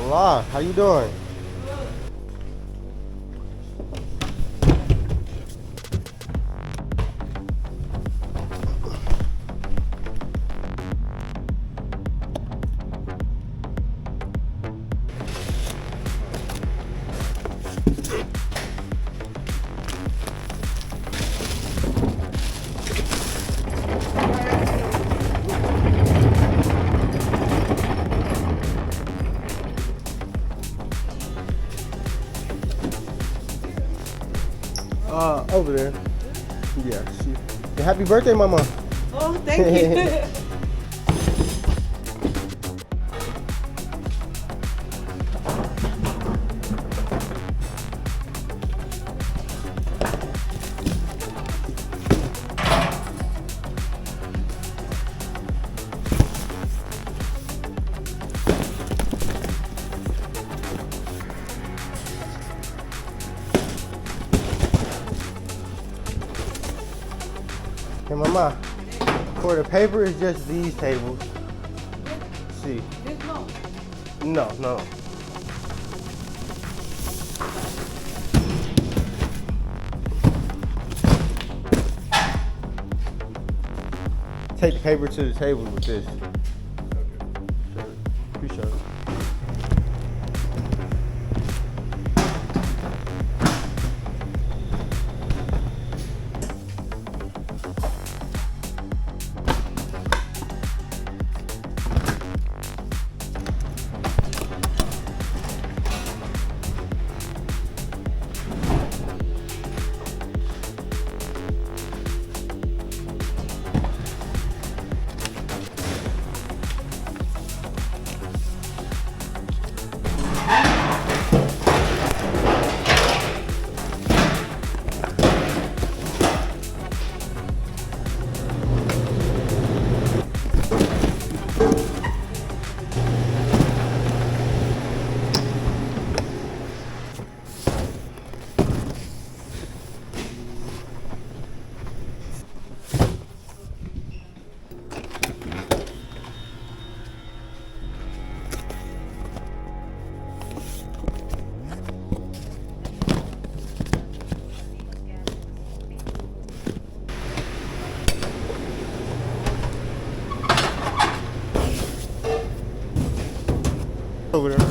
Hola, how you doing? Over there. Yeah, happy birthday, mama. Oh, thank you. Hey, mama, for the paper, it's just these tables. See. No. Take the paper to the table with this. Okay. Appreciate it. Over there.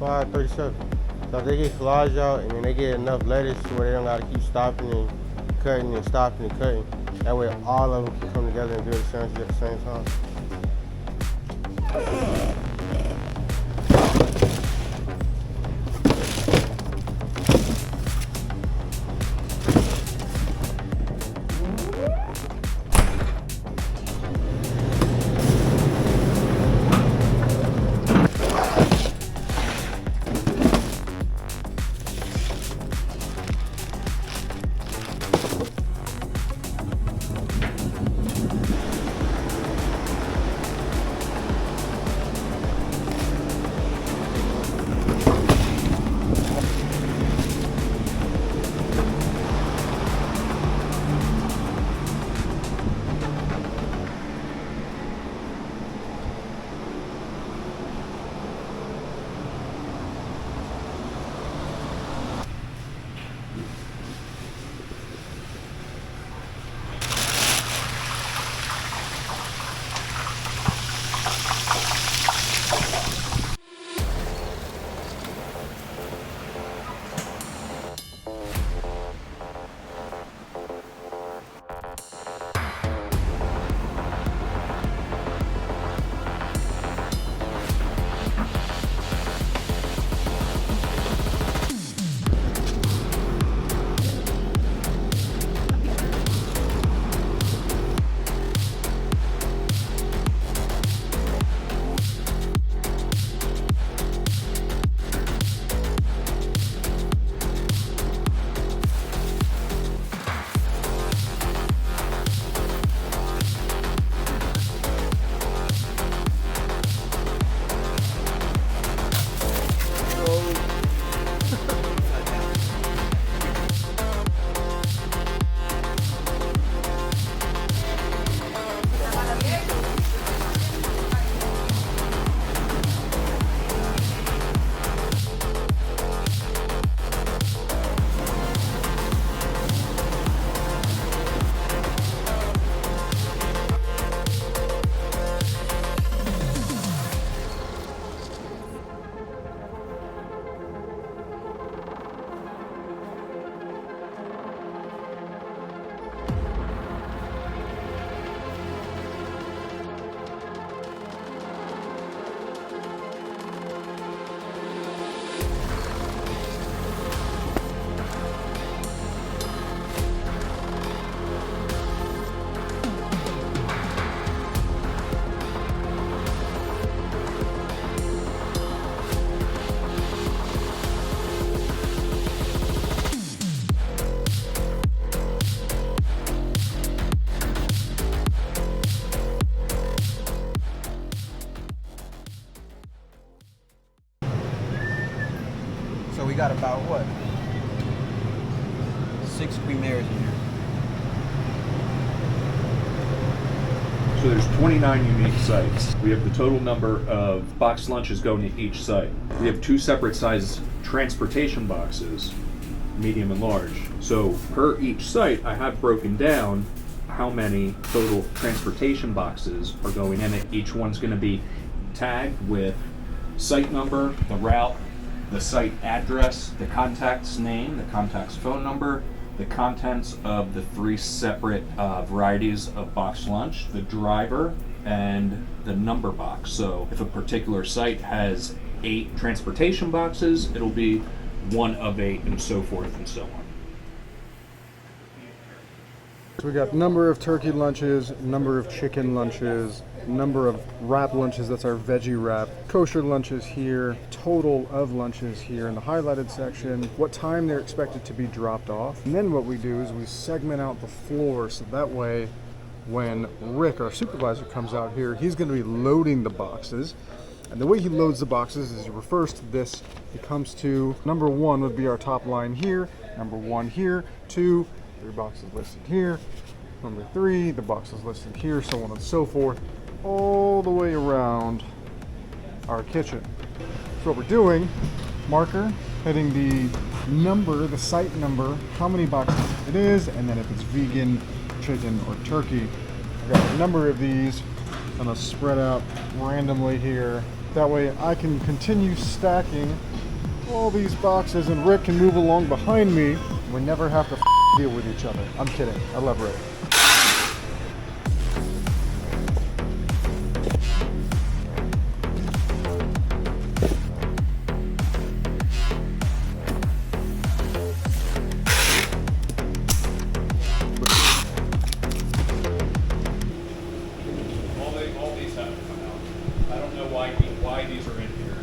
$5.37. So if they get collage out and then they get enough lettuce to where they don't gotta keep stopping and cutting and stopping and cutting, that way all of them can come together and do the sandwich at the same time. we got about what? 6 premieres in here. So there's 29 unique sites. We have the total number of box lunches going to each site. We have 2 separate size transportation boxes, medium and large. So per each site, I have broken down how many total transportation boxes are going in it. Each one's going to be tagged with site number, the route, the site address, the contact's name, the contact's phone number, the contents of the 3 separate varieties of box lunch, the driver, and the number box. So if a particular site has 8 transportation boxes, it'll be 1 of 8 and so forth and so on. So we got number of turkey lunches, number of chicken lunches, number of wrap lunches, that's our veggie wrap, kosher lunches here, total of lunches here in the highlighted section, what time they're expected to be dropped off. And then what we do is we segment out the floor so that way when Rick, our supervisor, comes out here, he's going to be loading the boxes. And the way he loads the boxes is he refers to this. He comes to number 1 would be our top line here, number 1 here, 2, 3 boxes listed here, number 3, the boxes listed here, so on and so forth, all the way around our kitchen. So what we're doing, marker, hitting the number, the site number, how many boxes it is, and then if it's vegan, chicken, or turkey. I've got a number of these. I'm gonna spread out randomly here. That way I can continue stacking all these boxes and Rick can move along behind me. We never have to deal with each other. I'm kidding. I love Rick. All these have to come out. I don't know why these are in here.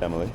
Emily.